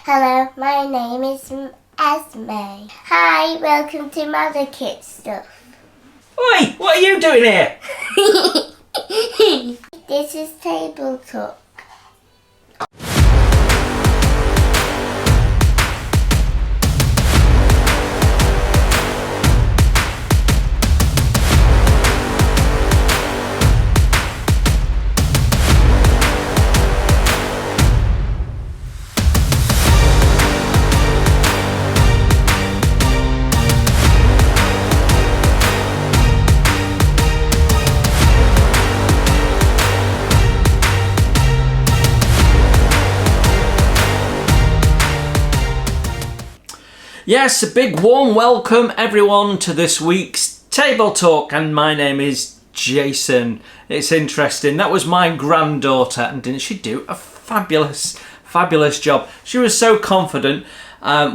Hello, my name is Esme. Hi, welcome to Mother Kit Stuff. Oi, what are you doing here? This is Table Talk. Yes, a big warm welcome everyone to this week's Table Talk, and my name is Jason. It's interesting, that was my granddaughter, and didn't she do a fabulous job? She was so confident.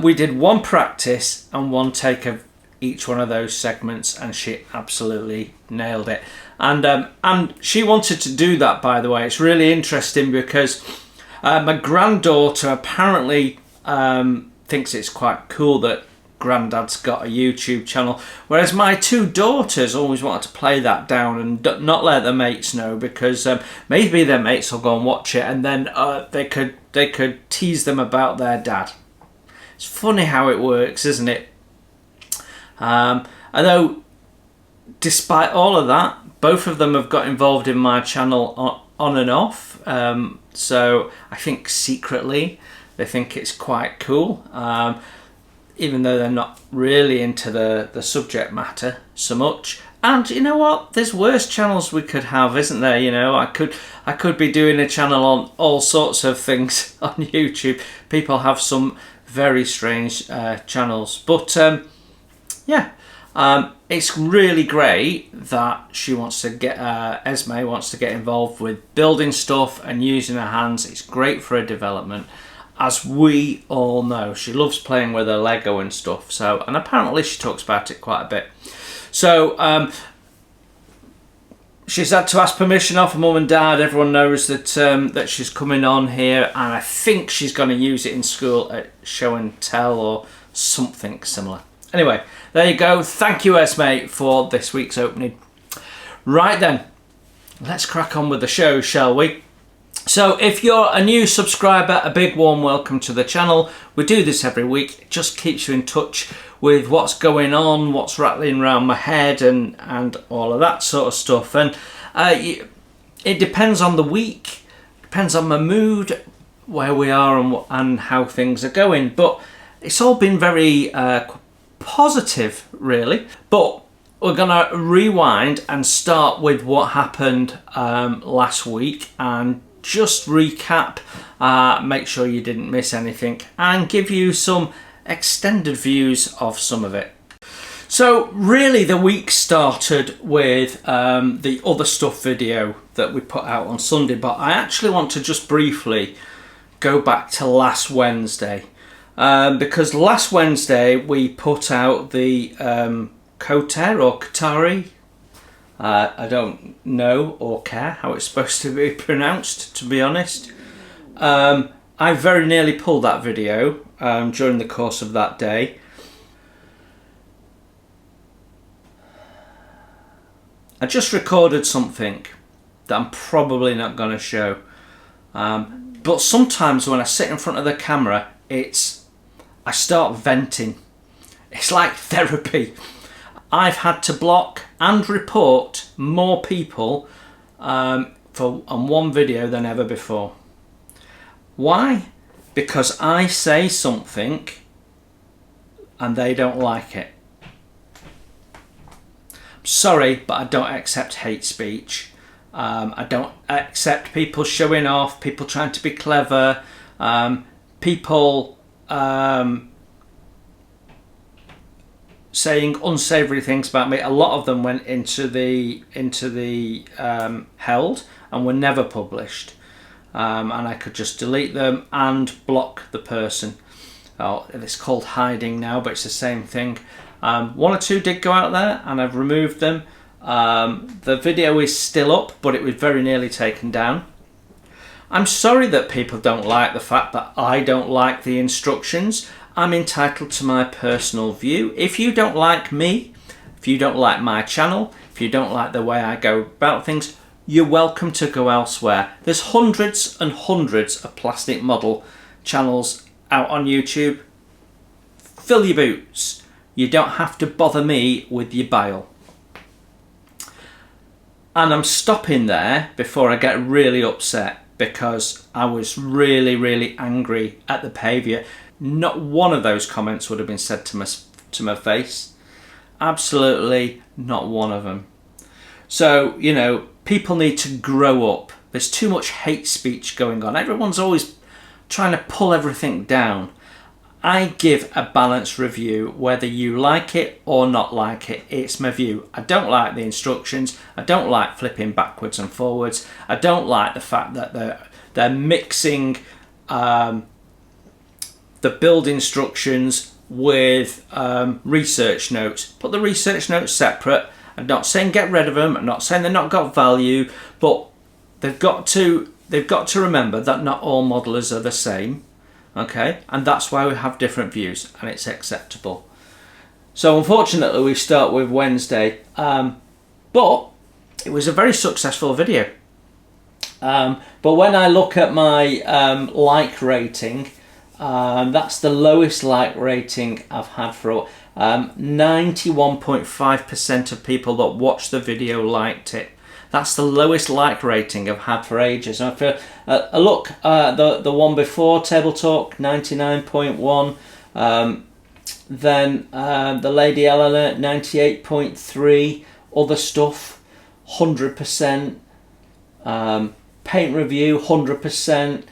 We did one practice and one take of each one of those segments, and she absolutely nailed it. And she wanted to do that, by the way. It's really interesting because my granddaughter apparently thinks it's quite cool that Grandad's got a YouTube channel, whereas my two daughters always wanted to play that down and not let their mates know, because maybe their mates will go and watch it, and then they could tease them about their dad. It's funny how it works, isn't it? Although, despite all of that, both of them have got involved in my channel on and off. So I think secretly they think it's quite cool, even though they're not really into the subject matter so much. And you know what? There's worse channels we could have, isn't there? You know, I could be doing a channel on all sorts of things on YouTube. People have some very strange channels, but yeah. It's really great that she wants to get, Esme wants to get involved with building stuff and using her hands. It's great for her development, as we all know. She loves playing with her Lego and stuff. So, and apparently she talks about it quite a bit. So, she's had to ask permission off her mum and dad. Everyone knows that that she's coming on here, and I think she's going to use it in school at show and tell or something similar. Anyway, there you go. Thank you, Esme, for this week's opening. Right then, let's crack on with the show, shall we? So if you're a new subscriber, a big warm welcome to the channel. We do this every week. It just keeps you in touch with what's going on, what's rattling around my head, and all of that sort of stuff. And it depends on the week, depends on my mood, where we are and how things are going. But it's all been very positive, really. But we're gonna rewind and start with what happened last week and just recap, make sure you didn't miss anything, and give you some extended views of some of it. So really the week started with the other stuff video that we put out on Sunday, but I actually want to just briefly go back to last Wednesday. Because last Wednesday we put out the Gaahleri. I don't know or care how it's supposed to be pronounced, to be honest. I very nearly pulled that video during the course of that day. I just recorded something that I'm probably not going to show. But sometimes when I sit in front of the camera, I start venting. It's like therapy. I've had to block and report more people on one video than ever before. Why? Because I say something and they don't like it. I'm sorry, but I don't accept hate speech. I don't accept people showing off, people trying to be clever, people saying unsavoury things about me. A lot of them went into the held and were never published, and I could just delete them and block the person. Oh, it's called hiding now, but it's the same thing. One or two did go out there and I've removed them. The video is still up, but it was very nearly taken down. I'm sorry that people don't like the fact that I don't like the instructions. I'm entitled to my personal view. If you don't like me, if you don't like my channel, if you don't like the way I go about things, you're welcome to go elsewhere. There's hundreds and hundreds of plastic model channels out on YouTube. Fill your boots. You don't have to bother me with your bile. And I'm stopping there before I get really upset, because I was really, really angry at the behaviour. Not one of those comments would have been said to my face. Absolutely not one of them. So, you know, people need to grow up. There's too much hate speech going on. Everyone's always trying to pull everything down. I give a balanced review, whether you like it or not like it. It's my view. I don't like the instructions. I don't like flipping backwards and forwards. I don't like the fact that they're mixing the build instructions with research notes. Put the research notes separate. I'm not saying get rid of them. I'm not saying they've not got value, but they've got to remember that not all modelers are the same. Okay, and that's why we have different views, and it's acceptable. So unfortunately we start with Wednesday, but it was a very successful video. But when I look at my like rating, that's the lowest like rating I've had for 91.5% of people that watched the video liked it. That's the lowest like rating I've had for ages. And if look, the one before Table Talk, 99.1. Then the Lady Eleanor, 98.3. Other stuff, 100%. Paint Review, 100%.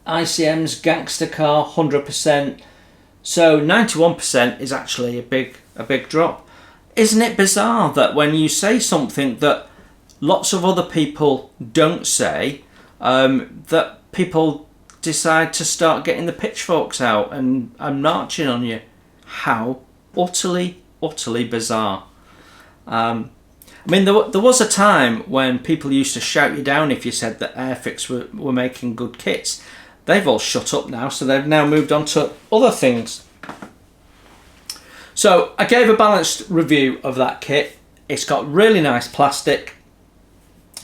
ICM's Gangster Car, 100%. So 91% is actually a big drop. Isn't it bizarre that when you say something that lots of other people don't say, that people decide to start getting the pitchforks out and marching on you? How utterly bizarre. I mean, there was a time when people used to shout you down if you said that Airfix were making good kits. They've all shut up now, so they've now moved on to other things. So I gave a balanced review of that kit. It's got really nice plastic.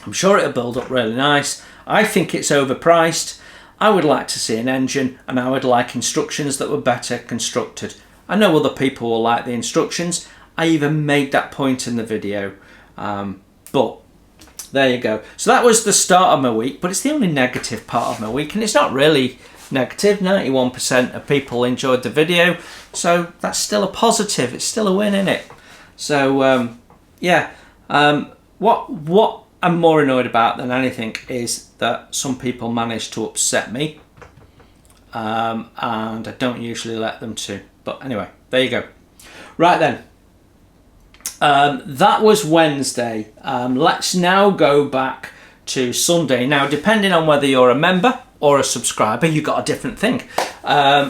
I'm sure it'll build up really nice. I think it's overpriced. I would like to see an engine, and I would like instructions that were better constructed. I know other people will like the instructions. I even made that point in the video. But there you go. So that was the start of my week, but it's the only negative part of my week, and it's not really negative. 91% of people enjoyed the video, so that's still a positive. It's still a win, isn't it? So yeah, what I'm more annoyed about than anything is that some people managed to upset me, and I don't usually let them to. But anyway, there you go. Right then, that was Wednesday. Let's now go back to Sunday. Now, depending on whether you're a member or a subscriber, you got a different thing.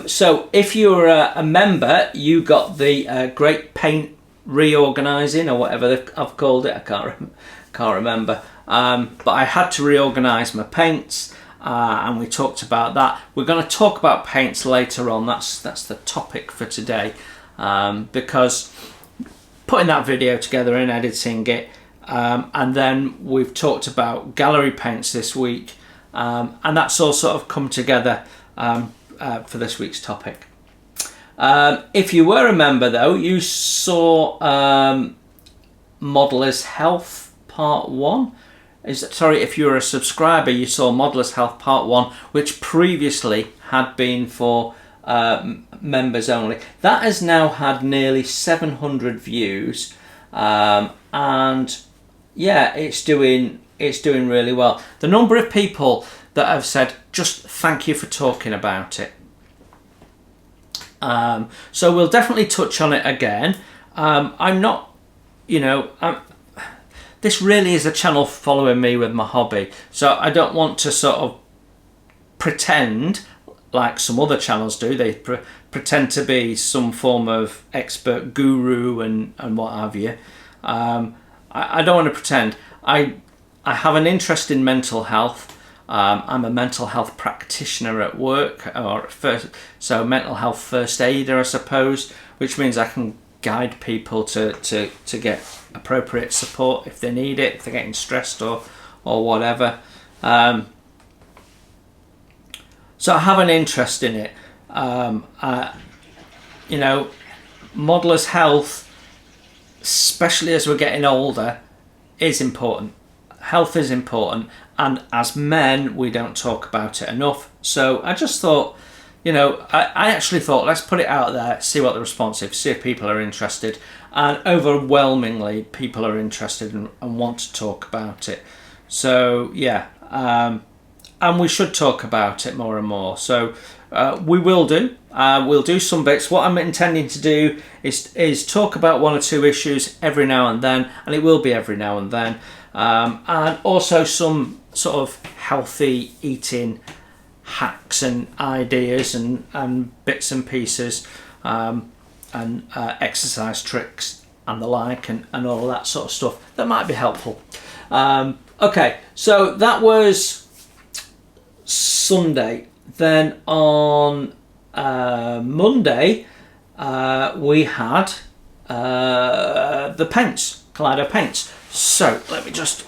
So if you're a member, you got the Great Paint Reorganising, or whatever I've called it. I can't remember. But I had to reorganise my paints, and we talked about that. We're going to talk about paints later on. That's the topic for today, because putting that video together and editing it, and then we've talked about Gaahleri paints this week. And that's all sort of come together for this week's topic. If you were a member though, you saw Modeller's Health Part 1. If you were a subscriber, you saw Modeller's Health Part 1, which previously had been for members only. That has now had nearly 700 views, and yeah, it's doing really well. The number of people that have said just thank you for talking about it. So we'll definitely touch on it again. I'm not, this really is a channel following me with my hobby. So I don't want to sort of pretend like some other channels do. They pretend to be some form of expert guru and what have you. I don't want to pretend. I have an interest in mental health. I'm a mental health practitioner at work, so mental health first aider, I suppose, which means I can guide people to get appropriate support if they need it, if they're getting stressed or whatever. So I have an interest in it. You know, modeller's health, especially as we're getting older, is important. Health is important, and as men we don't talk about it enough. So I just thought, you know, I actually thought, let's put it out there, see what the response is, see if people are interested. And overwhelmingly people are interested and want to talk about it. So yeah, and we should talk about it more and more. So we will do. We'll do some bits. What I'm intending to do is talk about one or two issues every now and then, and it will be every now and then. And also some sort of healthy eating hacks and ideas and bits and pieces, and exercise tricks and the like, and all of that sort of stuff that might be helpful. Okay, so that was Sunday. Then on Monday we had the paints, Kaleido paints. So let me just,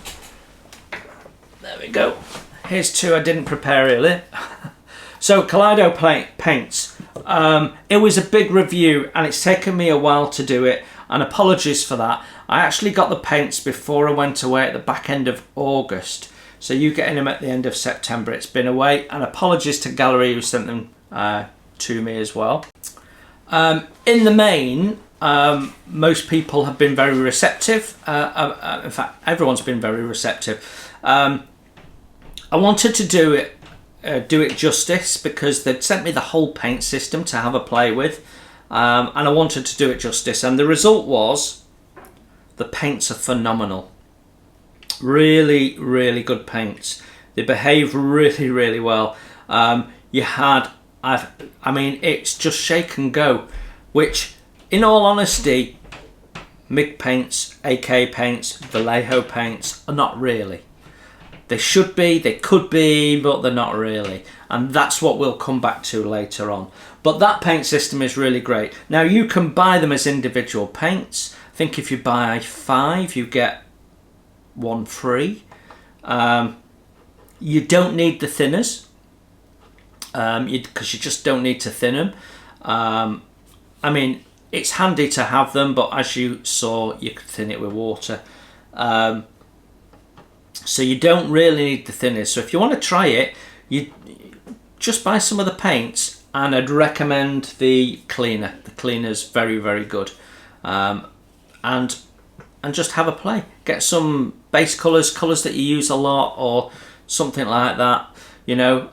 there we go. Here's two I didn't prepare earlier. So Kaleido paints. It was a big review and it's taken me a while to do it, and apologies for that. I actually got the paints before I went away at the back end of August. So you getting them at the end of September. It's been away, and apologies to Gaahleri who sent them to me as well. In the main, most people have been very receptive. In fact, everyone's been very receptive. I wanted to do it justice because they'd sent me the whole paint system to have a play with, and I wanted to do it justice. And the result was, the paints are phenomenal. Really, really good paints. They behave really, really well. I mean, it's just shake and go, which, in all honesty, MIG paints, AK paints, Vallejo paints are not really. They should be, they could be, but they're not really. And that's what we'll come back to later on. But that paint system is really great. Now, you can buy them as individual paints. I think if you buy 5, you get 1 free. You don't need the thinners, because you just don't need to thin them. I mean, it's handy to have them, but as you saw, you could thin it with water. So you don't really need the thinners. So if you want to try it, you just buy some of the paints, and I'd recommend the cleaner. The cleaner's very, very good. And just have a play. Get some base colours that you use a lot, or something like that, you know,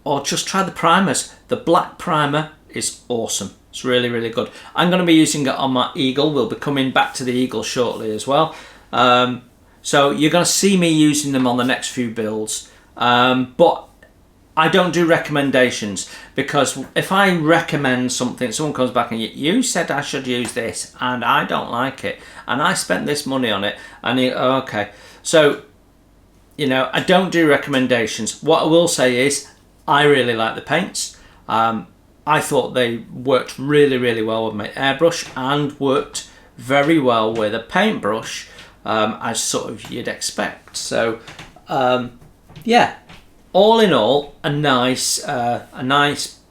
or just try the primers. The black primer is awesome. It's really, really good. I'm going to be using it on my Eagle. We'll be coming back to the Eagle shortly as well. So you're going to see me using them on the next few builds. But I don't do recommendations, because if I recommend something, someone comes back and you said I should use this and I don't like it and I spent this money on it, and okay. So, you know, I don't do recommendations. What I will say is I really like the paints. I thought they worked really, really well with my airbrush, and worked very well with a paintbrush, as sort of you'd expect. So, yeah. All in all, a nice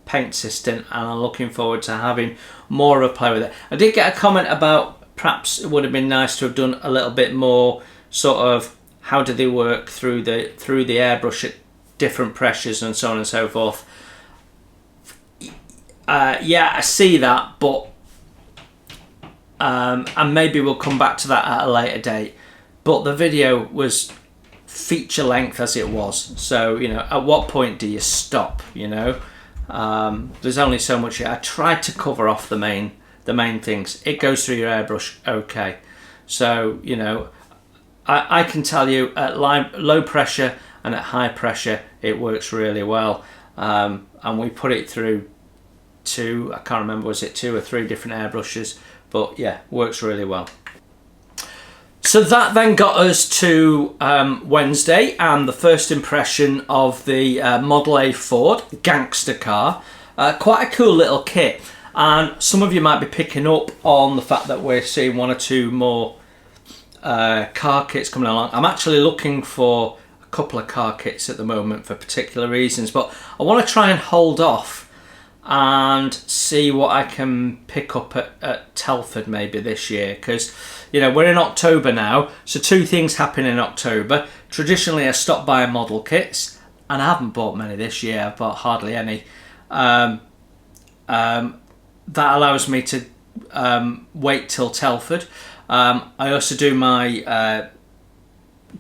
paint system, and I'm looking forward to having more of a play with it. I did get a comment about perhaps it would have been nice to have done a little bit more sort of how do they work through the airbrush at different pressures and so on and so forth. Yeah, I see that, but and maybe we'll come back to that at a later date. But the video was feature length as it was, so you know, at what point do you stop? You know, there's only so much. I tried to cover off the main things. It goes through your airbrush okay, so you know, I can tell you at low pressure and at high pressure it works really well, and we put it through I can't remember, was it 2 or 3 different airbrushes, but yeah, works really well. So that then got us to Wednesday and the first impression of the Model A Ford gangster car. Quite a cool little kit, and some of you might be picking up on the fact that we're seeing one or two more car kits coming along. I'm actually looking for a couple of car kits at the moment for particular reasons, but I want to try and hold off and see what I can pick up at Telford maybe this year, because you know we're in October now, so two things happen in October. Traditionally I stop buying model kits, and I haven't bought many this year. I've bought hardly any. That allows me to wait till Telford. I also do my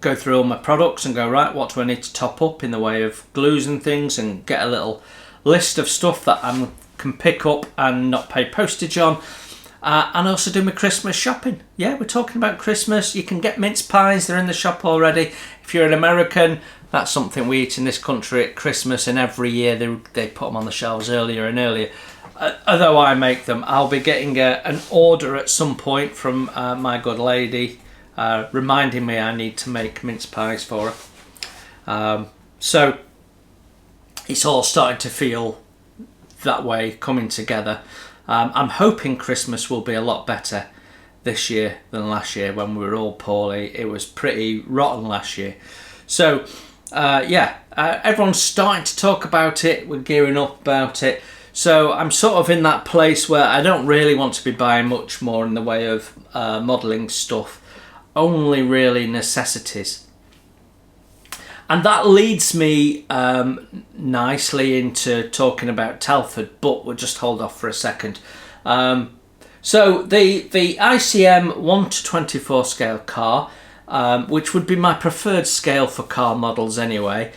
go through all my products and go, right, what do I need to top up in the way of glues and things, and get a little list of stuff that I can pick up and not pay postage on, and also do my Christmas shopping. Yeah, we're talking about Christmas. You can get mince pies, they're in the shop already. If you're an American, that's something we eat in this country at Christmas, and every year they put them on the shelves earlier and earlier. Although I make them, I'll be getting an order at some point from my good lady reminding me I need to make mince pies for her. So it's all starting to feel that way, coming together. I'm hoping Christmas will be a lot better this year than last year when we were all poorly. It was pretty rotten last year. So everyone's starting to talk about it. We're gearing up about it. So I'm sort of in that place where I don't really want to be buying much more in the way of modelling stuff. Only really necessities. And that leads me nicely into talking about Telford, but we'll just hold off for a second. So the ICM 1:24 scale car, which would be my preferred scale for car models anyway,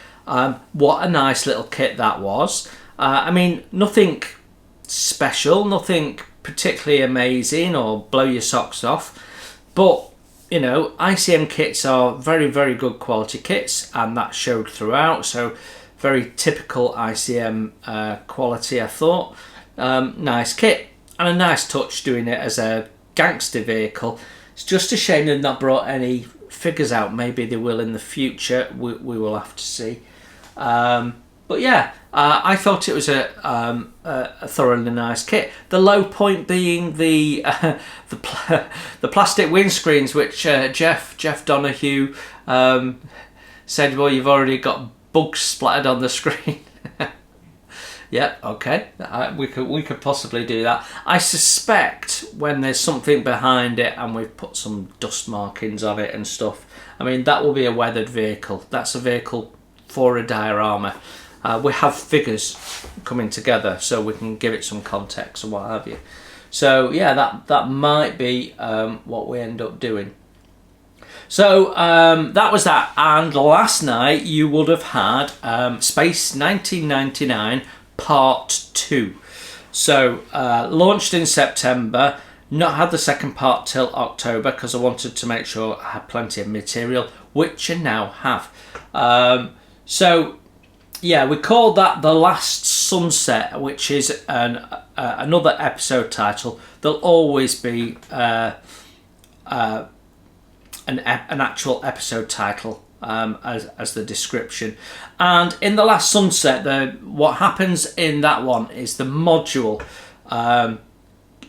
what a nice little kit that was. I mean, nothing special, nothing particularly amazing or blow your socks off, but you know, ICM kits are very, very good quality kits, and that showed throughout. So very typical ICM quality, I thought. Nice kit, and a nice touch doing it as a gangster vehicle. It's just a shame they've not brought any figures out. Maybe they will in the future. We will have to see. But yeah, I thought it was a thoroughly nice kit. The low point being the plastic windscreens, which Jeff Donahue said, well, you've already got bugs splattered on the screen. Yeah, okay, we could possibly do that. I suspect when there's something behind it and we've put some dust markings on it and stuff, I mean, that will be a weathered vehicle. That's a vehicle for a diorama. We have figures coming together, so we can give it some context and what have you. So yeah, that might be what we end up doing. So that was that, and last night you would have had Space 1999 Part 2. So launched in September, not had the second part till October because I wanted to make sure I had plenty of material, which I now have. So yeah, we called that The Last Sunset, which is another episode title. There'll always be an actual episode title as the description. And in The Last Sunset, what happens in that one is the module.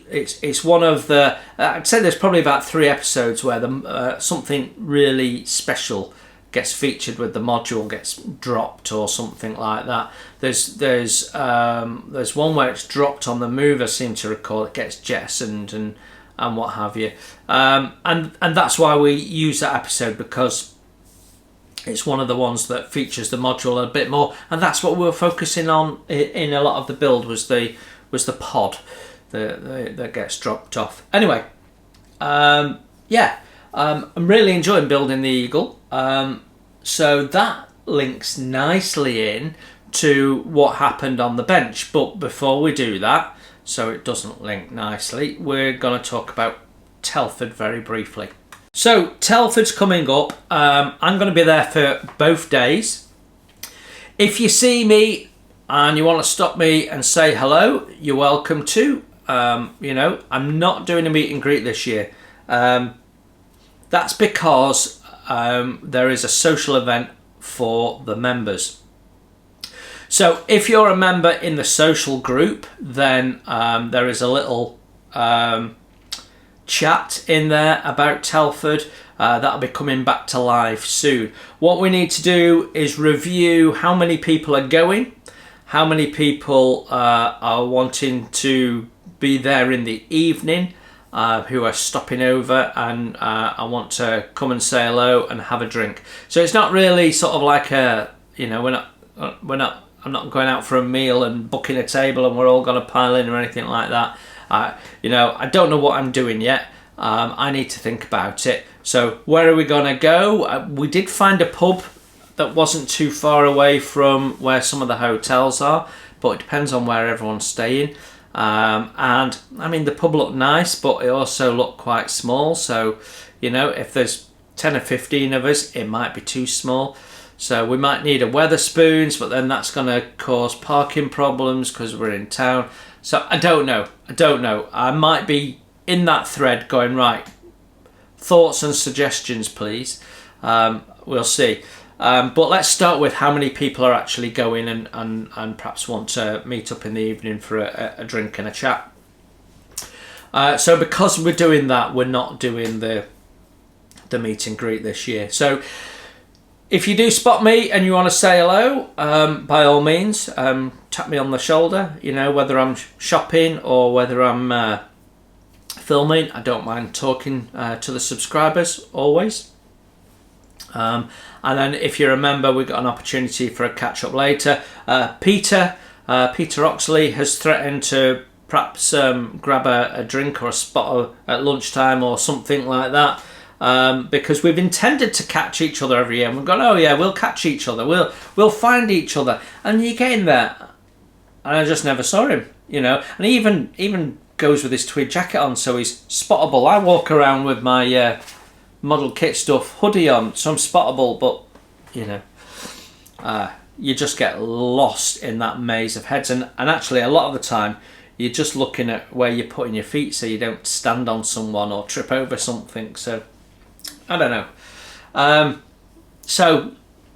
It's one of the... I'd say there's probably about 3 episodes where something really special gets featured with the module, gets dropped or something like that. There's one where it's dropped on the move, I seem to recall. It gets jettisoned and what have you. And that's why we use that episode, because it's one of the ones that features the module a bit more, and that's what we were focusing on in a lot of the build, was the pod that gets dropped off. Anyway, I'm really enjoying building the Eagle. So that links nicely in to what happened on the bench. But before we do that, so it doesn't link nicely, we're going to talk about Telford very briefly. So Telford's coming up. I'm going to be there for both days. If you see me and you want to stop me and say hello, you're welcome to. I'm not doing a meet and greet this year. That's because there is a social event for the members. So if you're a member in the social group, then there is a little chat in there about Telford. That'll be coming back to life soon. What we need to do is review how many people are going, how many people are wanting to be there in the evening, who are stopping over and I want to come and say hello and have a drink. So it's not really sort of like a, you know, I'm not going out for a meal and booking a table and we're all going to pile in or anything like that. You know, I don't know what I'm doing yet. I need to think about it. So where are we going to go? We did find a pub that wasn't too far away from where some of the hotels are, but it depends on where everyone's staying. And I mean, the pub looked nice, but it also looked quite small. So, you know, if there's 10 or 15 of us, it might be too small. So we might need a Weatherspoons, but then that's going to cause parking problems because we're in town. So I don't know. I might be in that thread going, right, thoughts and suggestions, please. We'll see. But let's start with how many people are actually going and perhaps want to meet up in the evening for a drink and a chat. So because we're doing that, we're not doing the meet and greet this year. So if you do spot me and you want to say hello, by all means, tap me on the shoulder. You know, whether I'm shopping or whether I'm filming, I don't mind talking to the subscribers always. And then if you remember, we've got an opportunity for a catch up later. Peter Oxley has threatened to perhaps grab a drink or a spot at lunchtime or something like that. Because we've intended to catch each other every year, and we've gone, oh yeah, we'll catch each other, we'll find each other, and you get in there, and I just never saw him, you know. And he even goes with his tweed jacket on, so he's spottable. I walk around with my model kit stuff hoodie on, so I'm spottable, but you know, you just get lost in that maze of heads, and actually a lot of the time you're just looking at where you're putting your feet so you don't stand on someone or trip over something. So I don't know. So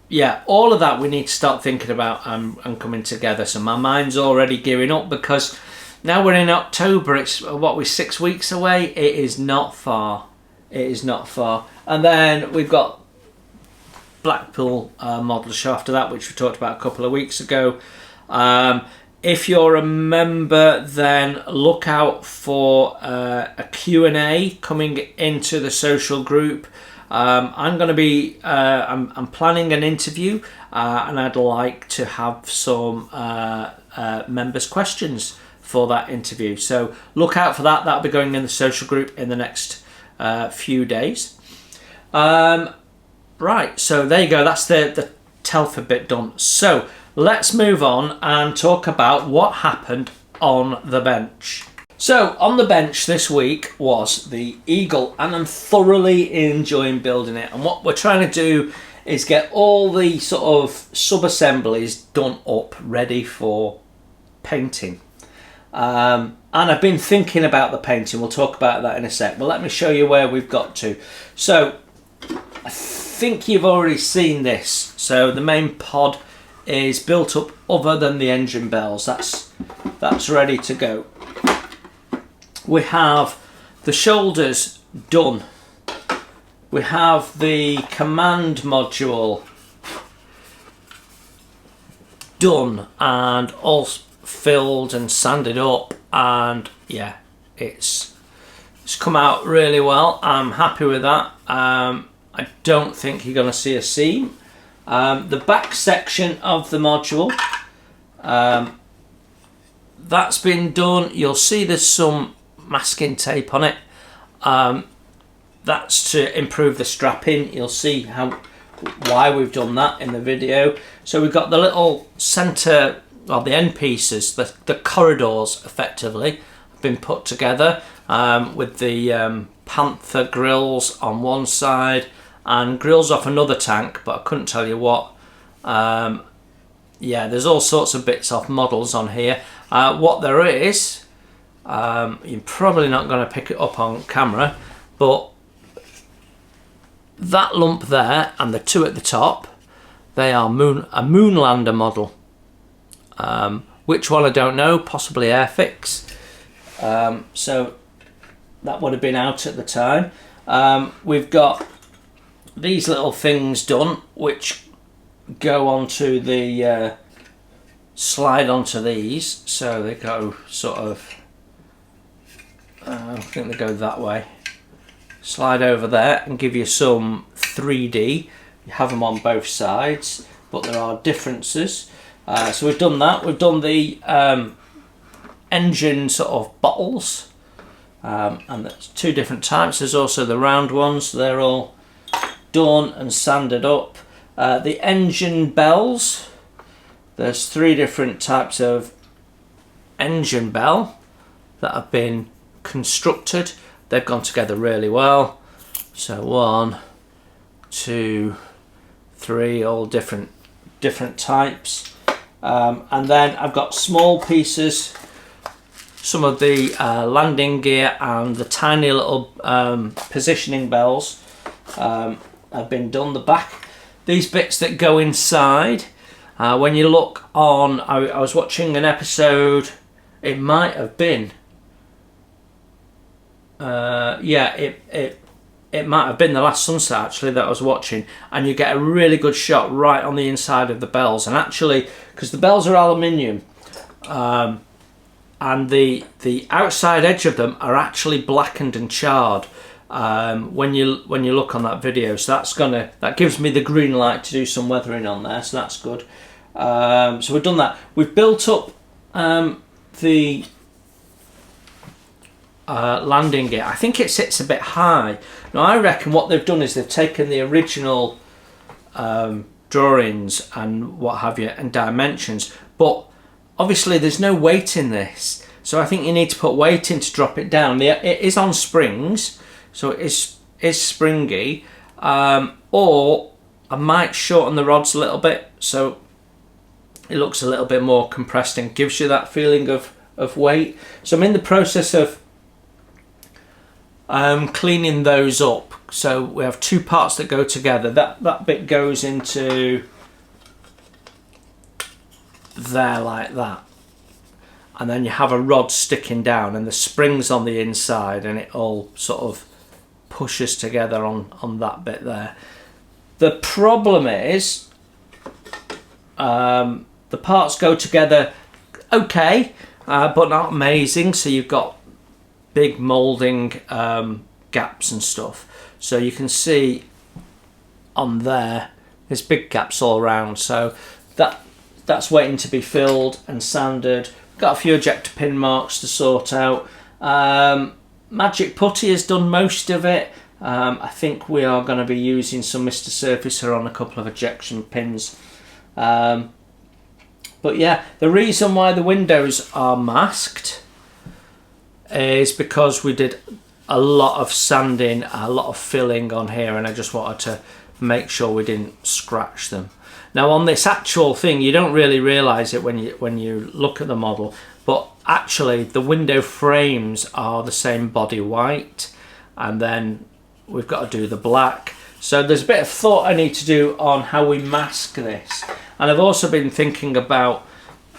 yeah, all of that we need to start thinking about and coming together. So my mind's already gearing up because now we're in October. It's we're 6 weeks away. It is not far. And then we've got Blackpool Model Show after that, which we talked about a couple of weeks ago. If you're a member, then look out for a Q&A coming into the social group. I'm going to be, I'm planning an interview and I'd like to have some members' questions for that interview. So look out for that. That'll be going in the social group in the next few days. Right, so there you go. That's the Telford bit done. So let's move on and talk about what happened on the bench. So on the bench this week was the Eagle, and I'm thoroughly enjoying building it. And what we're trying to do is get all the sort of sub-assemblies done up, ready for painting. And I've been thinking about the painting. We'll talk about that in a sec. But let me show you where we've got to. So I think you've already seen this. So the main pod is built up other than the engine bells. That's ready to go. We have the shoulders done. We have the command module done and all filled and sanded up, and yeah, it's come out really well. I'm happy with that. I don't think you're going to see a seam. The back section of the module, that's been done. You'll see there's some masking tape on it. That's to improve the strapping. You'll see why we've done that in the video. So we've got the little centre, well, the end pieces, the corridors effectively have been put together with the Panther grills on one side and grills off another tank, but I couldn't tell you what. Yeah, there's all sorts of bits off models on here. What there is, you're probably not going to pick it up on camera, but that lump there and the two at the top, they are a Moonlander model. Which one I don't know, possibly Airfix. So that would have been out at the time. We've got these little things done which go onto the slide onto these, so they go sort of I think they go that way, slide over there and give you some 3D. You have them on both sides, but there are differences. So we've done that. We've done the engine sort of bottles, and there's two different types. There's also the round ones. They're all done and sanded up. The engine bells, there's three different types of engine bell that have been constructed. They've gone together really well. So 1, 2, 3, all different types. And then I've got small pieces, some of the landing gear and the tiny little positioning bells have been done. The back, these bits that go inside, when you look on, I was watching an episode, it might have been, it might have been The Last Sunset actually that I was watching, and you get a really good shot right on the inside of the bells. And actually, because the bells are aluminium, and the outside edge of them are actually blackened and charred when you look on that video. So that gives me the green light to do some weathering on there, so that's good. So we've done that. We've built up the landing gear. I think it sits a bit high. Now I reckon what they've done is they've taken the original drawings and what have you and dimensions, but obviously there's no weight in this, so I think you need to put weight in to drop it down. It is on springs, so it is springy, or I might shorten the rods a little bit so it looks a little bit more compressed and gives you that feeling of weight. So I'm in the process of cleaning those up. So we have two parts that go together. That bit goes into there like that, and then you have a rod sticking down and the springs on the inside, and it all sort of pushes together on that bit there. The problem is the parts go together okay, but not amazing, so you've got big moulding gaps and stuff. So you can see on there's big gaps all around, so that's waiting to be filled and sanded. Got a few ejector pin marks to sort out. Magic Putty has done most of it. I think we are going to be using some Mr. Surfacer on a couple of ejection pins. But yeah, the reason why the windows are masked is because we did a lot of sanding, a lot of filling on here, and I just wanted to make sure we didn't scratch them. Now on this actual thing, you don't really realise it when you look at the model, but actually the window frames are the same body white, and then we've got to do the black. So there's a bit of thought I need to do on how we mask this. And I've also been thinking about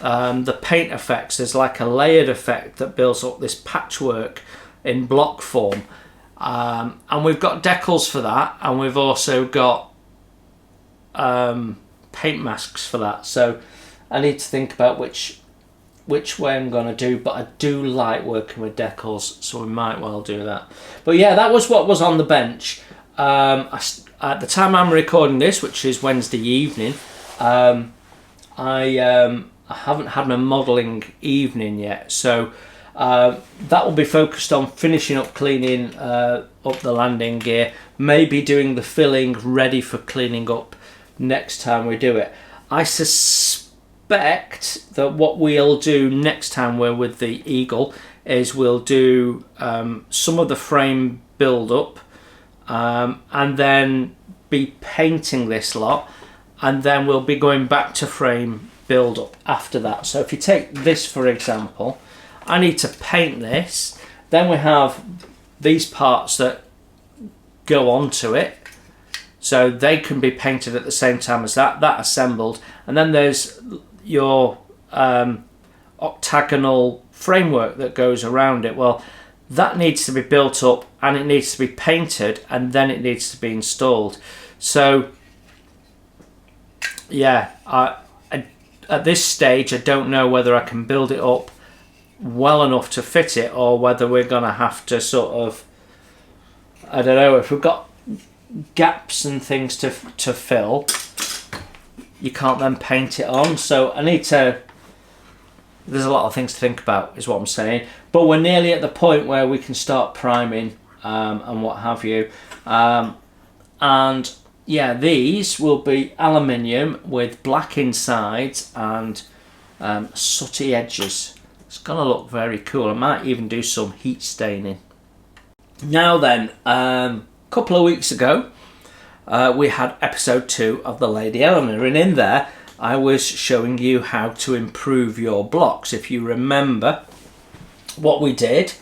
the paint effects. There's like a layered effect that builds up this patchwork in block form, and we've got decals for that, and we've also got paint masks for that. So I need to think about which way I'm going to do, but I do like working with decals, so we might well do that. But yeah, that was what was on the bench. At the time I'm recording this, which is Wednesday evening, I haven't had my modelling evening yet, so that will be focused on finishing up cleaning up the landing gear, maybe doing the filling ready for cleaning up next time we do it. I suspect that what we'll do next time we're with the Eagle is we'll do some of the frame build up, and then be painting this lot, and then we'll be going back to frame build up after that. So if you take this for example, I need to paint this, then we have these parts that go onto it, so they can be painted at the same time as that assembled. And then there's your octagonal framework that goes around it. Well, that needs to be built up and it needs to be painted, and then it needs to be installed. So yeah, at this stage I don't know whether I can build it up well enough to fit it, or whether we're gonna have to sort of, I don't know, if we've got gaps and things to fill, you can't then paint it on. So I need to, there's a lot of things to think about, is what I'm saying. But we're nearly at the point where we can start priming and what have you. And yeah, these will be aluminium with black insides and sooty edges. It's gonna look very cool. I might even do some heat staining. Now then, a couple of weeks ago, we had episode 2 of the Lady Eleanor, and in there I was showing you how to improve your blocks. If you remember, what we did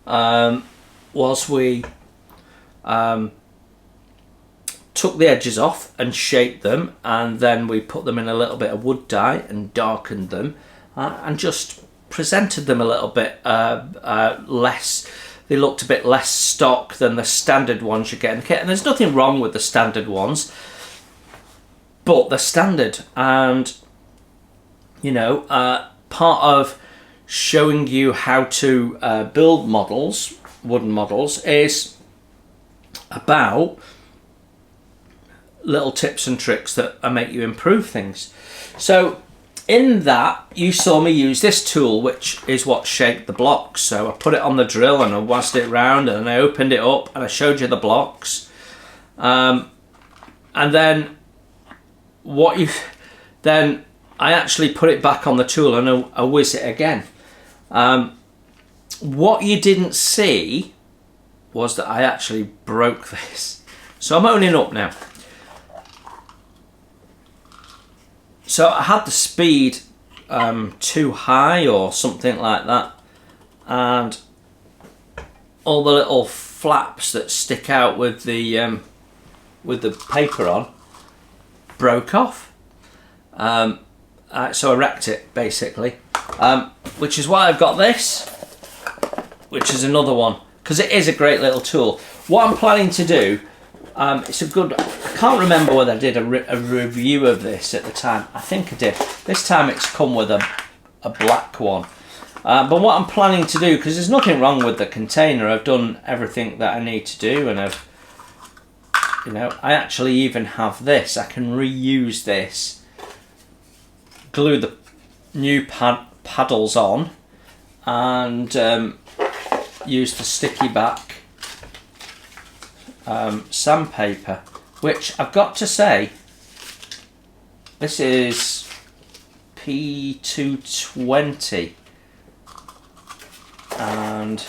was we took the edges off and shaped them, and then we put them in a little bit of wood dye and darkened them, and just presented them a little bit less. They looked a bit less stock than the standard ones you get in the kit, and there's nothing wrong with the standard ones, but they're standard. And you know, part of showing you how to build models, wooden models, is about little tips and tricks that make you improve things. So in that, you saw me use this tool, which is what shaped the blocks. So I put it on the drill and I whisked it round and I opened it up and I showed you the blocks. And then then I actually put it back on the tool and I whiz it again. What you didn't see was that I actually broke this. So I'm owning up now. So I had the speed too high or something like that, and all the little flaps that stick out with the paper on broke off. So I wrecked it basically, which is why I've got this, which is another one, because it is a great little tool. What I'm planning to do, it's a good, I can't remember whether I did a review of this at the time. I think I did. This time it's come with a black one. But what I'm planning to do, because there's nothing wrong with the container, I've done everything that I need to do, and I've, you know, I actually even have this. I can reuse this, glue the new paddles on, and use the sticky back sandpaper, which I've got to say, this is P220 and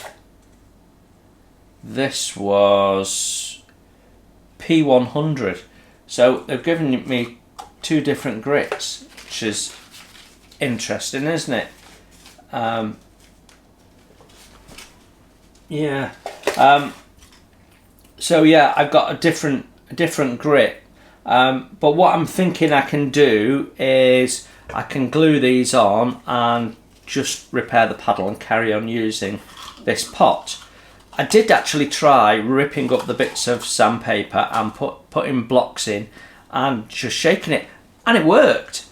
this was P100, so they've given me two different grits, which is interesting, isn't it? Yeah. So yeah, I've got a different grit, but what I'm thinking I can do is I can glue these on and just repair the paddle and carry on using this pot. I did actually try ripping up the bits of sandpaper and putting blocks in and just shaking it, and it worked,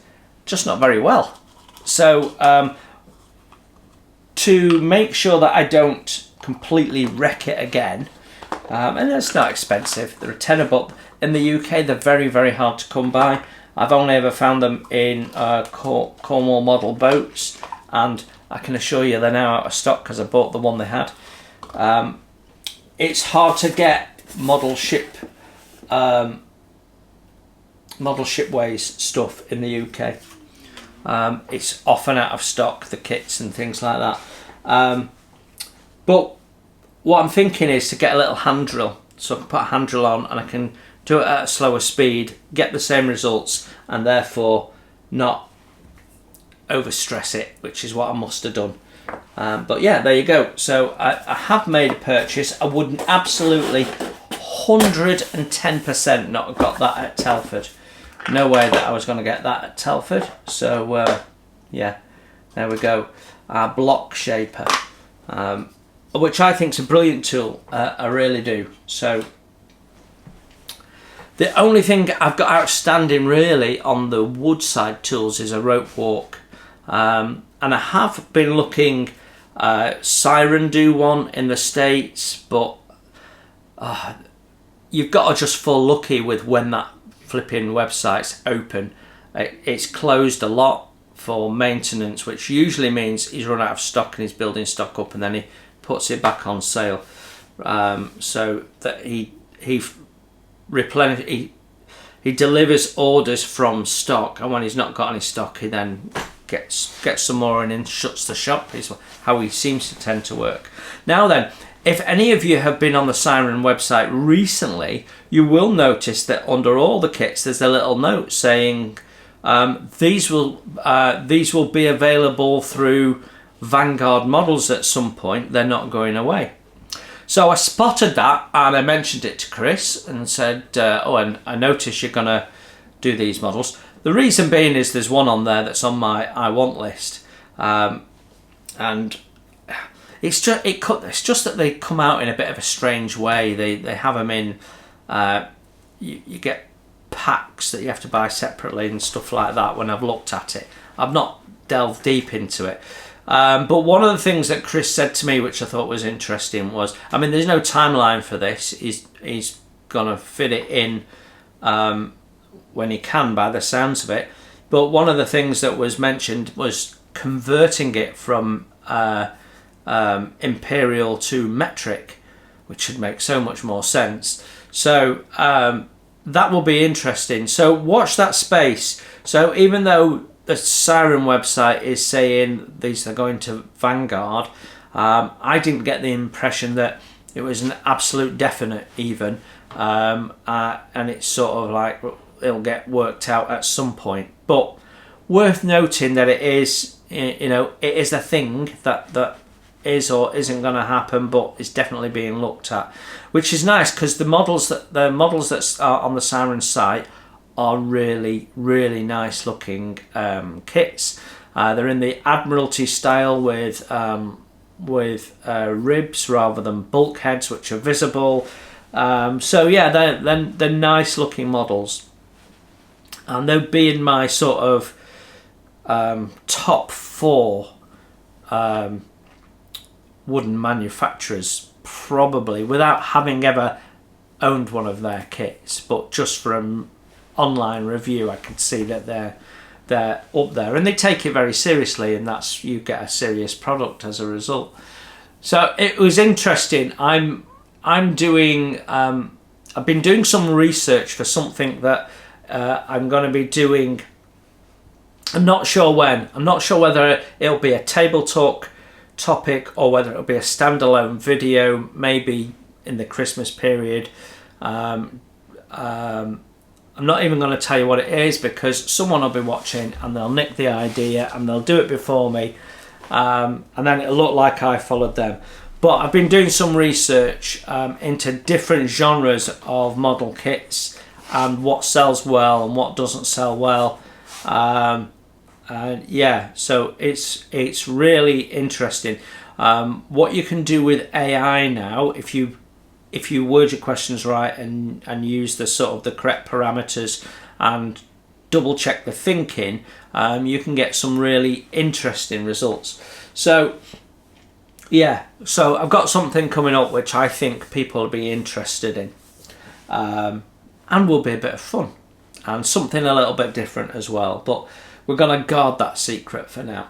just not very well. So to make sure that I don't completely wreck it again, and it's not expensive, they're a tenner, but in the UK they're very, very hard to come by. I've only ever found them in Cornwall model boats, and I can assure you they're now out of stock because I bought the one they had. It's hard to get model shipways stuff in the UK. It's often out of stock, the kits and things like that. But what I'm thinking is to get a little hand drill, so I can put a hand drill on and I can do it at a slower speed, get the same results, and therefore not overstress it, which is what I must have done. But yeah, there you go. So I have made a purchase. I wouldn't absolutely 110% not got that at Telford. No way that I was going to get that at Telford. So yeah, there we go. Our block shaper, which I think is a brilliant tool. I really do. So the only thing I've got outstanding really on the wood side tools is a rope walk, and I have been looking. Siren do one in the States, but you've got to just fall lucky with when that flipping website's open. It's closed a lot for maintenance, which usually means he's run out of stock and he's building stock up, and then he puts it back on sale, so that he delivers orders from stock, and when he's not got any stock, he then gets some more and then shuts the shop. Is how he seems to tend to work. Now then, if any of you have been on the Siren website recently, you will notice that under all the kits there's a little note saying these will be available through Vanguard models at some point. They're not going away. So I spotted that and I mentioned it to Chris and said, oh, and I noticed you're going to do these models. The reason being is there's one on there that's on my I want list, and it's just that they come out in a bit of a strange way. They have them in, you get packs that you have to buy separately and stuff like that. When I've looked at it, I've not delved deep into it. But one of the things that Chris said to me, which I thought was interesting, was, I mean, there's no timeline for this. He's gonna fit it in when he can, by the sounds of it. But one of the things that was mentioned was converting it from imperial to metric, which should make so much more sense. So that will be interesting. So watch that space. So even though the Siren website is saying these are going to Vanguard, I didn't get the impression that it was an absolute definite even, and it's sort of like it'll get worked out at some point. But worth noting that it is, you know, it is a thing that is or isn't going to happen, but it's definitely being looked at, which is nice because the models that are on the Siren site are really nice looking kits. They're in the Admiralty style with ribs rather than bulkheads, which are visible. So yeah, they're nice looking models, and they'll be in my sort of top 4 wooden manufacturers, probably, without having ever owned one of their kits, but just from online review I can see that they're up there, and they take it very seriously, and that's, you get a serious product as a result. So it was interesting. I've been doing some research for something that I'm going to be doing. I'm not sure when. I'm not sure whether it'll be a table talk topic or whether it'll be a standalone video, maybe in the Christmas period. I'm not even going to tell you what it is, because someone will be watching and they'll nick the idea and they'll do it before me, and then it'll look like I followed them. But I've been doing some research into different genres of model kits and what sells well and what doesn't sell well. Yeah, so it's really interesting what you can do with AI now. If you word your questions right and use the sort of the correct parameters and double check the thinking, you can get some really interesting results. So yeah, so I've got something coming up which I think people will be interested in, and will be a bit of fun and something a little bit different as well, but we're going to guard that secret for now.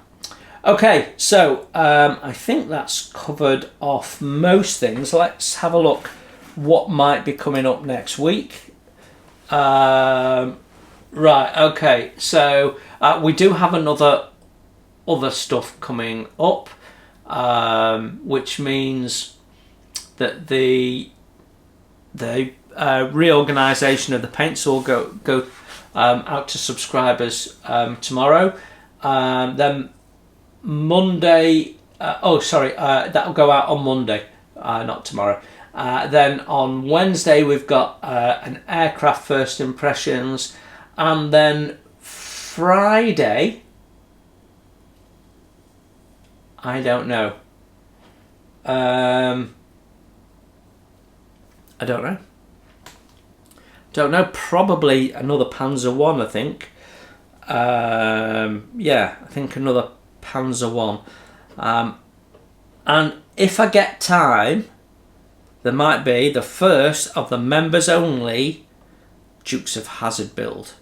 Okay, so I think that's covered off most things. Let's have a look what might be coming up next week. Right, okay, so we do have other stuff coming up, which means that the reorganisation of the paints will go out to subscribers tomorrow. Then Monday, that'll go out on Monday, not tomorrow. Then on Wednesday we've got an aircraft first impressions, and then Friday, I don't know. I don't know. Don't know. Probably another Panzer One, I think. Yeah, I think another Panzer One. And if I get time, there might be the first of the members only Dukes of Hazzard build.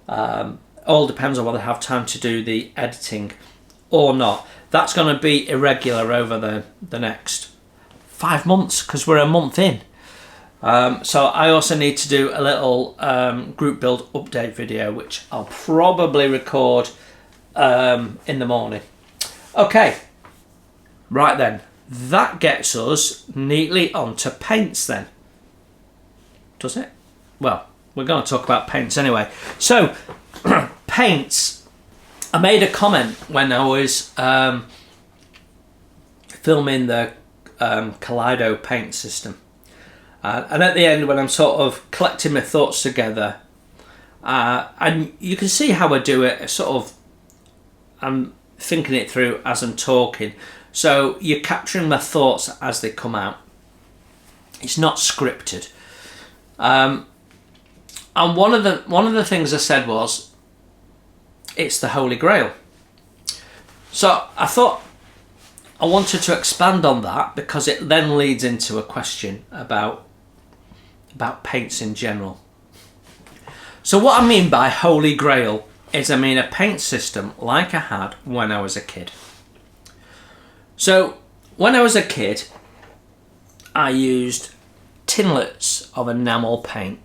All depends on whether I have time to do the editing or not. That's going to be irregular over the next 5 months because we're a month in. So I also need to do a little group build update video, which I'll probably record in the morning. Okay, right then, that gets us neatly onto paints then. Does it? Well, we're going to talk about paints anyway. So, paints. I made a comment when I was filming the Kaleido paint system. And at the end, when I'm sort of collecting my thoughts together, and you can see how I do it, I'm thinking it through as I'm talking. So you're capturing my thoughts as they come out. It's not scripted. And one of the things I said was, it's the Holy Grail. So I thought I wanted to expand on that because it then leads into a question about paints in general. So what I mean by Holy Grail is I mean a paint system like I had when I was a kid. So when I was a kid, I used tinlets of enamel paint,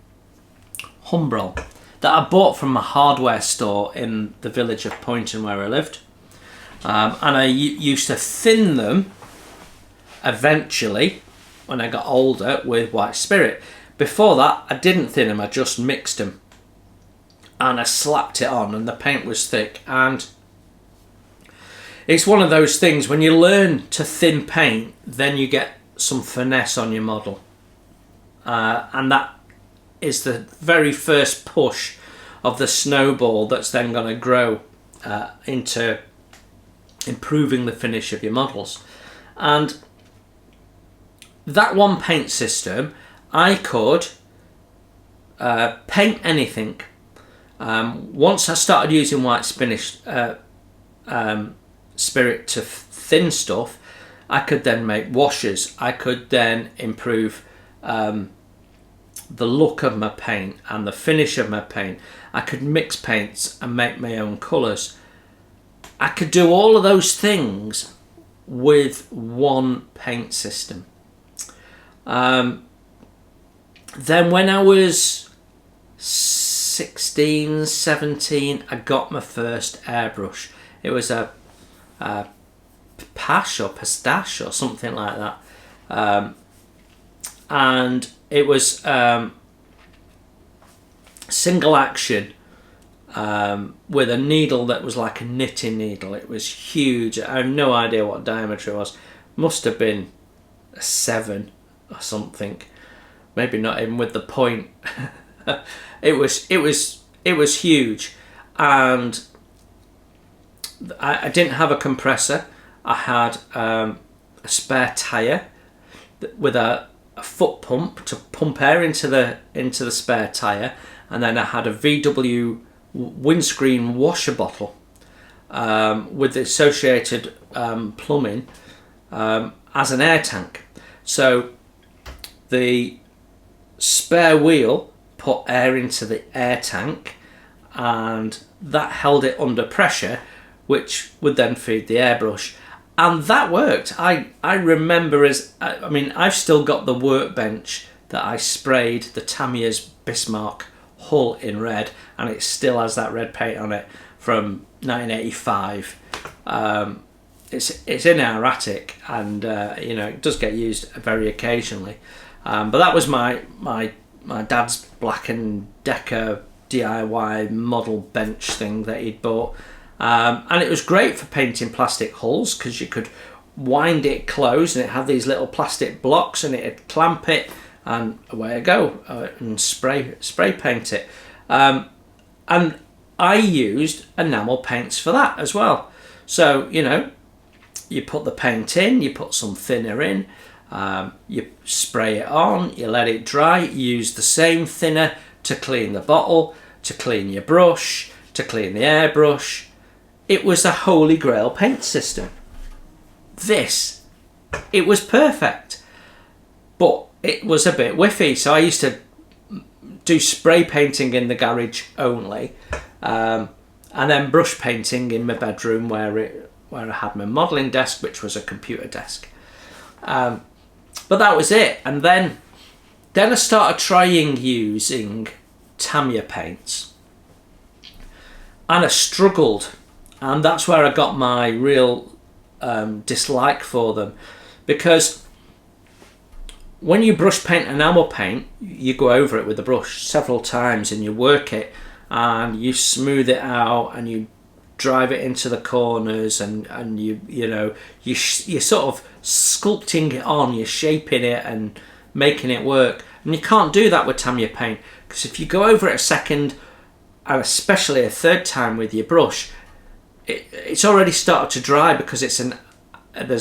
Humbrol, that I bought from a hardware store in the village of Poynton where I lived. And I used to thin them eventually when I got older with white spirit. Before that, I didn't thin them, I just mixed them. And I slapped it on and the paint was thick. And it's one of those things, when you learn to thin paint, then you get some finesse on your model. And that is the very first push of the snowball that's then going to grow into improving the finish of your models. And that one paint system, I could paint anything. Once I started using white spirit to thin stuff, I could then make washes. I could then improve the look of my paint and the finish of my paint. I could mix paints and make my own colours. I could do all of those things with one paint system. Then when I was 16, 17, I got my first airbrush. It was a Pash or Pistache or something like that. And it was single action with a needle that was like a knitting needle. It was huge. I have no idea what diameter it was. Must have been a 7 or something. Maybe not even with the point. It was huge, and I didn't have a compressor. I had a spare tyre with a foot pump to pump air into the spare tyre, and then I had a VW windscreen washer bottle with the associated plumbing as an air tank. So the spare wheel put air into the air tank, and that held it under pressure, which would then feed the airbrush. And that worked. I remember I've still got the Workbench that I sprayed the Tamier's Bismarck hull in red, and it still has that red paint on it from 1985. It's in our attic, and it does get used very occasionally. But that was my dad's Black & Decker DIY model bench thing that he'd bought. And it was great for painting plastic hulls because you could wind it closed, and it had these little plastic blocks, and it'd clamp it, and away I go, and spray paint it. And I used enamel paints for that as well. So, you know, you put the paint in, you put some thinner in, you spray it on, you let it dry, you use the same thinner to clean the bottle, to clean your brush, to clean the airbrush. It was the holy grail paint system. It was perfect, but it was a bit whiffy. So I used to do spray painting in the garage only, and then brush painting in my bedroom where I had my modelling desk, which was a computer desk. But that was it. And then I started trying using Tamiya paints, and I struggled, and that's where I got my real dislike for them, because when you brush paint enamel paint, you go over it with the brush several times and you work it and you smooth it out and you drive it into the corners, and you're sort of sculpting it on, you're shaping it and making it work. And you can't do that with Tamiya paint, because if you go over it a second, and especially a third time with your brush, it's already started to dry, because there's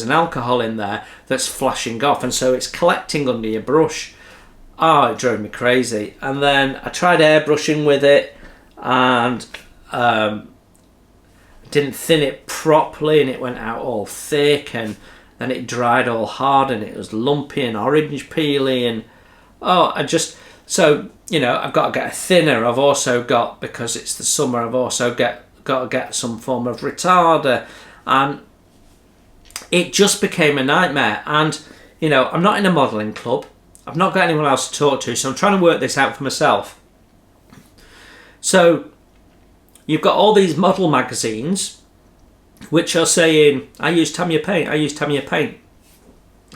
an alcohol in there that's flashing off, and so it's collecting under your brush. It drove me crazy. And then I tried airbrushing with it, and didn't thin it properly, and it went out all thick, and then it dried all hard, and it was lumpy and orange peely, and so, you know, I've got to get a thinner. I've also got, because it's the summer, I've also got to get some form of retarder, and it just became a nightmare. And, you know, I'm not in a modelling club, I've not got anyone else to talk to, so I'm trying to work this out for myself. So you've got all these model magazines which are saying, I use Tamiya paint, I use Tamiya paint.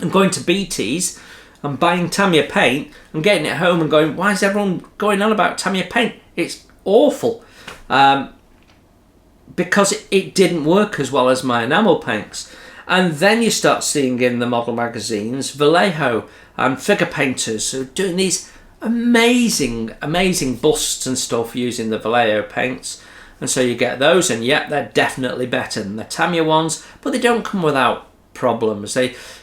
I'm going to BT's and buying Tamiya paint and getting it home and going, why is everyone going on about Tamiya paint? It's awful. Because it didn't work as well as my enamel paints. And then you start seeing in the model magazines Vallejo and figure painters who are doing these amazing busts and stuff using the Vallejo paints. And so you get those, and yep, they're definitely better than the Tamiya ones, but they don't come without problems.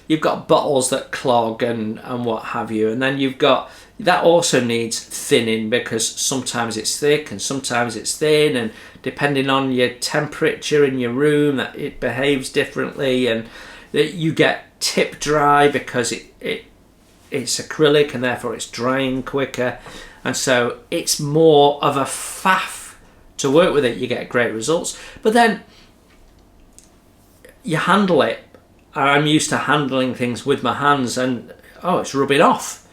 You've got bottles that clog and what have you, and then you've got, that also needs thinning, because sometimes it's thick and sometimes it's thin, and depending on your temperature in your room, that it behaves differently, and you get tip dry because it's acrylic and therefore it's drying quicker, and so it's more of a faff to work with it. You get great results, but then you handle it. I'm used to handling things with my hands, and it's rubbing off,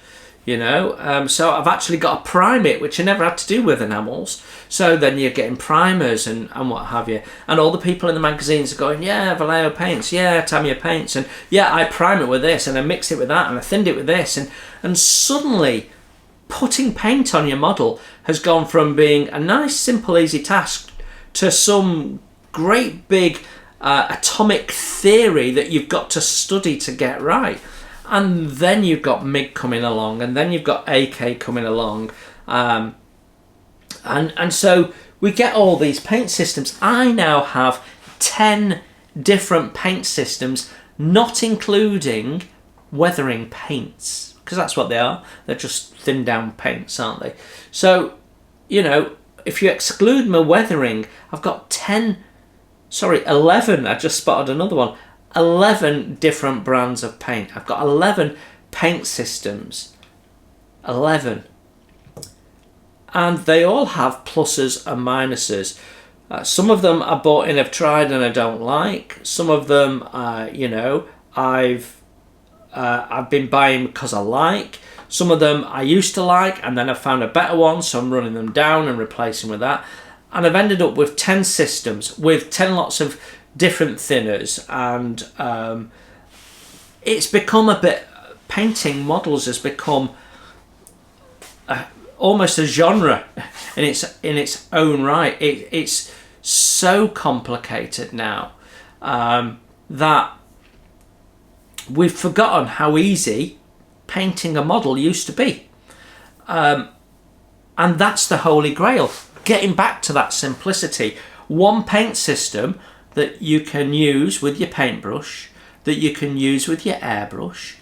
you know. So I've actually got to prime it, which I never had to do with enamels. So then you're getting primers and what have you, and all the people in the magazines are going, yeah, Vallejo paints, yeah, Tamiya paints, and yeah, I prime it with this, and I mix it with that, and I thinned it with this, and suddenly putting paint on your model has gone from being a nice, simple, easy task to some great big atomic theory that you've got to study to get right. And then you've got MIG coming along, and then you've got AK coming along, and so we get all these paint systems. I now have 10 different paint systems, not including weathering paints, because that's what they are. They're just thinned down paints, aren't they? So, you know, if you exclude my weathering, I've got 11, I just spotted another one, 11 different brands of paint. I've got 11 paint systems, 11. And they all have pluses and minuses. Some of them I bought in, I've tried and I don't like. Some of them, I've been buying because I like. Some of them I used to like, and then I found a better one, so I'm running them down and replacing with that. And I've ended up with 10 systems with 10 lots of different thinners, and it's become a bit, painting models has become almost a genre in its own right. It's so complicated now that we've forgotten how easy painting a model used to be. And that's the holy grail, getting back to that simplicity. One paint system that you can use with your paintbrush, that you can use with your airbrush,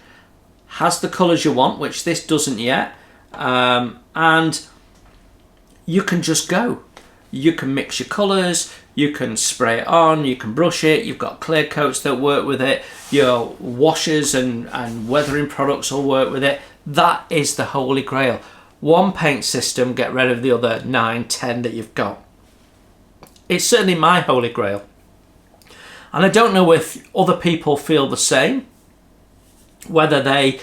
has the colours you want, which this doesn't yet, and you can just go. You can mix your colours, you can spray it on, you can brush it, you've got clear coats that work with it, your washers and weathering products will work with it. That is the holy grail. One paint system, get rid of the other 9, 10 that you've got. It's certainly my holy grail. And I don't know if other people feel the same, whether they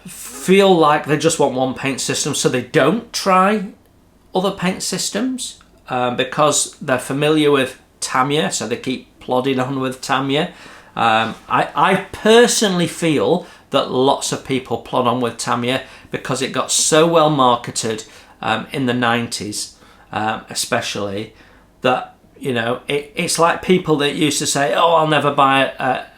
feel like they just want one paint system so they don't try other paint systems because they're familiar with Tamiya, so they keep plodding on with Tamiya. I personally feel that lots of people plod on with Tamiya because it got so well marketed in the 90s, especially, that, you know, it's like people that used to say, oh, I'll never buy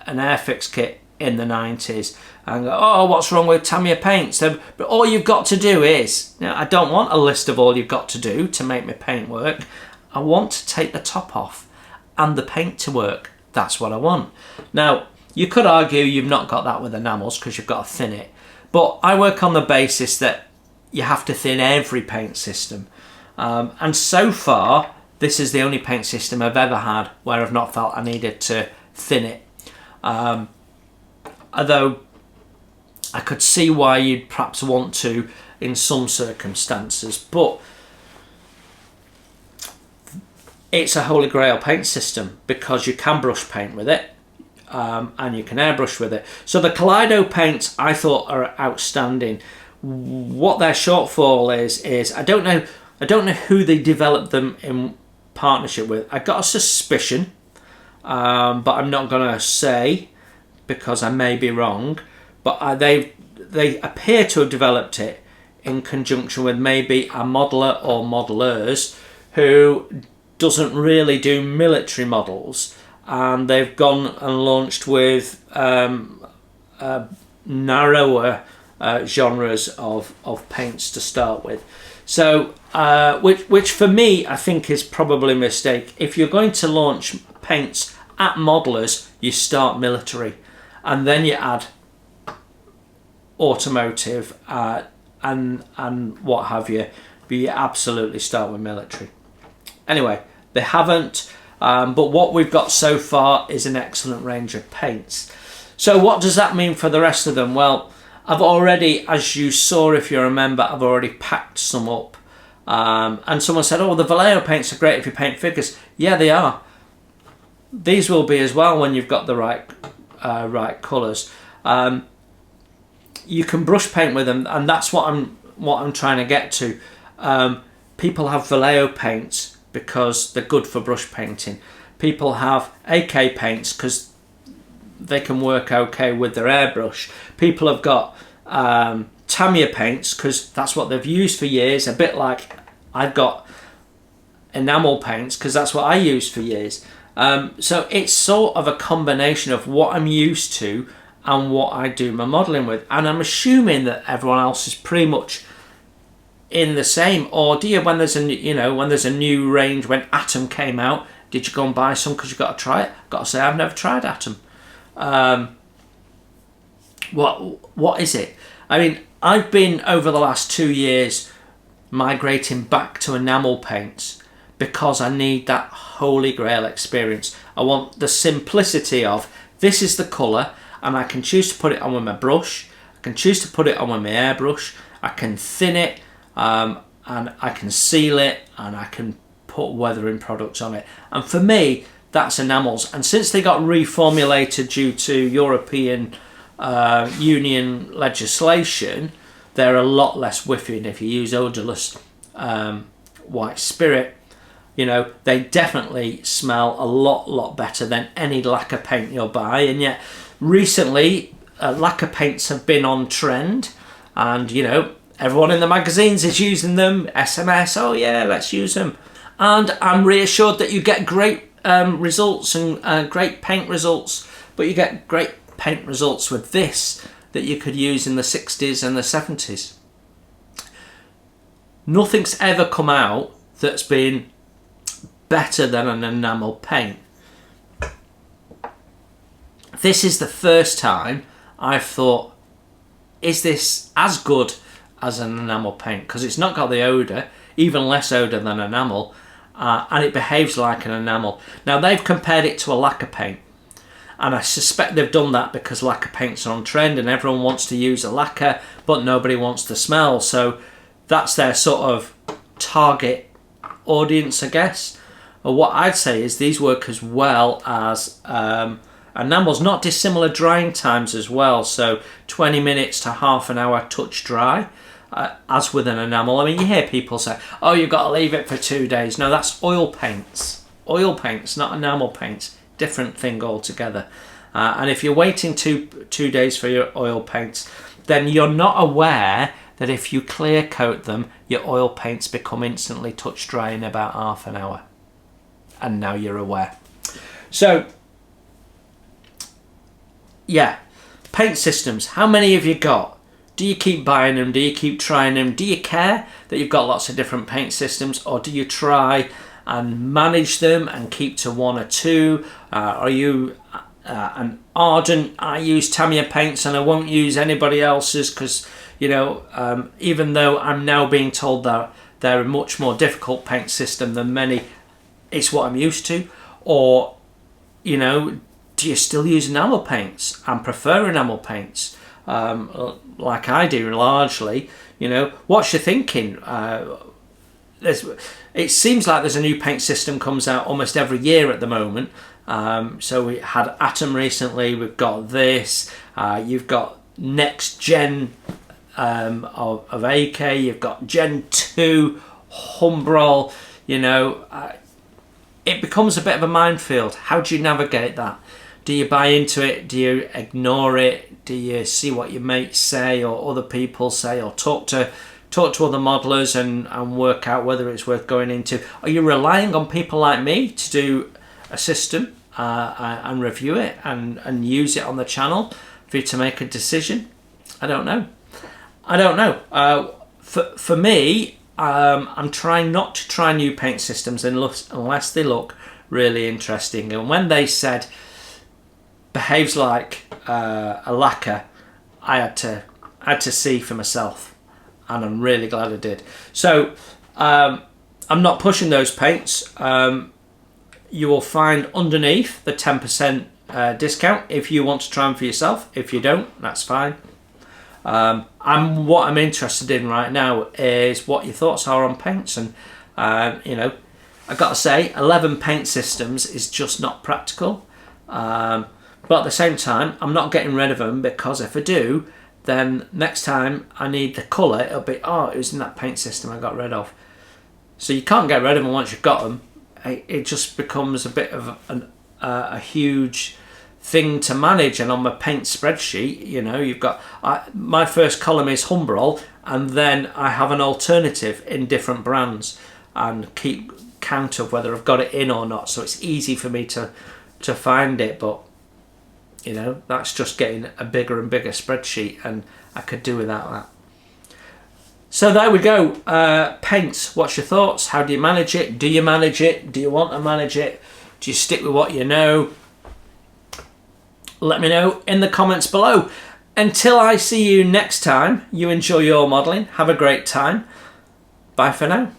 an Airfix kit in the 90s, and go, oh, what's wrong with Tamiya paints? But all you've got to do is, you know, I don't want a list of all you've got to do to make my paint work. I want to take the top off and the paint to work. That's what I want. Now, you could argue you've not got that with enamels because you've got to thin it, but I work on the basis that you have to thin every paint system, and so far this is the only paint system I've ever had where I've not felt I needed to thin it. Although I could see why you'd perhaps want to in some circumstances, but it's a holy grail paint system because you can brush paint with it, and you can airbrush with it. So the Kaleido paints I thought are outstanding. What their shortfall is I don't know who they developed them in partnership with. I got a suspicion, but I'm not going to say because I may be wrong. But they appear to have developed it in conjunction with maybe a modeller or modellers who doesn't really do military models, and they've gone and launched with narrower genres of paints to start with. So, which for me I think is probably a mistake. If you're going to launch paints at modellers, you start military, and then you add automotive and what have you, but you absolutely start with military. Anyway, they haven't, but what we've got so far is an excellent range of paints. So what does that mean for the rest of them? Well, I've already, as you saw if you remember, I've already packed some up, and someone said, oh, the Vallejo paints are great if you paint figures. Yeah, they are. These will be as well when you've got the right colours. You can brush paint with them, and that's what I'm trying to get to. People have Vallejo paints because they're good for brush painting. People have AK paints because they can work okay with their airbrush. People have got Tamiya paints because that's what they've used for years, a bit like I've got enamel paints because that's what I used for years. So it's sort of a combination of what I'm used to and what I do my modelling with, and I'm assuming that everyone else is pretty much in the same order. When there's a new range, when Atom came out, did you go and buy some because you got to try it? Got to say, I've never tried Atom. What is it? I mean, I've been over the last 2 years migrating back to enamel paints because I need that holy grail experience. I want the simplicity of this is the colour, and I can choose to put it on with my brush, I can choose to put it on with my airbrush, I can thin it, and I can seal it, and I can put weathering products on it. And for me, that's enamels. And since they got reformulated due to European Union legislation, they're a lot less whiffing if you use odourless white spirit. You know, they definitely smell a lot better than any lacquer paint you'll buy. And yet recently lacquer paints have been on trend, and you know, everyone in the magazines is using them. SMS, oh yeah, let's use them. And I'm reassured that you get great results and great paint results, but you get great paint results with this that you could use in the 60s and the 70s. Nothing's ever come out that's been better than an enamel paint. This is the first time I've thought, is this as good as an enamel paint? Because it's not got the odour, even less odour than enamel, and it behaves like an enamel. Now they've compared it to a lacquer paint, and I suspect they've done that because lacquer paints are on trend and everyone wants to use a lacquer, but nobody wants the smell. So that's their sort of target audience, I guess. Or what I'd say is these work as well as enamels, not dissimilar drying times as well. So 20 minutes to half an hour touch dry, as with an enamel. I mean, you hear people say, oh, you've got to leave it for 2 days. No, that's oil paints. Oil paints, not enamel paints. Different thing altogether. And if you're waiting two days for your oil paints, then you're not aware that if you clear coat them, your oil paints become instantly touch dry in about half an hour. And now you're aware. So, yeah, paint systems. How many have you got? Do you keep buying them? Do you keep trying them? Do you care that you've got lots of different paint systems? Or do you try and manage them and keep to one or two? Are you an ardent, I use Tamiya paints and I won't use anybody else's because, you know, even though I'm now being told that they're a much more difficult paint system than many, it's what I'm used to? Or, you know, do you still use enamel paints and prefer enamel paints like I do largely? You know, what's your thinking? It seems like there's a new paint system comes out almost every year at the moment. So we had Atom recently, we've got this, you've got next gen of AK, you've got Gen 2, Humbrol, you know, it becomes a bit of a minefield. How do you navigate that? Do you buy into it? Do you ignore it? Do you see what your mates say or other people say, or talk to other modelers and work out whether it's worth going into? Are you relying on people like me to do a system and review it and use it on the channel for you to make a decision? I don't know. For me, I'm trying not to try new paint systems unless they look really interesting. And when they said behaves like a lacquer, I had to see for myself, and I'm really glad I did. So I'm not pushing those paints. You will find underneath the 10% discount if you want to try them for yourself. If you don't, that's fine. What I'm interested in right now is what your thoughts are on paints. And you know, I got to say, 11 paint systems is just not practical. But at the same time, I'm not getting rid of them, because if I do, then next time I need the colour, it'll be, oh, it was in that paint system I got rid of. So you can't get rid of them once you've got them. It just becomes a bit of a huge thing to manage. And on my paint spreadsheet, you know, you've got my first column is Humbrol, and then I have an alternative in different brands and keep count of whether I've got it in or not. So it's easy for me to find it, but you know, that's just getting a bigger and bigger spreadsheet, and I could do without that. So there we go. Paints, what's your thoughts? How do you manage it? Do you manage it? Do you want to manage it? Do you stick with what you know? Let me know in the comments below. Until I see you next time, you enjoy your modelling. Have a great time. Bye for now.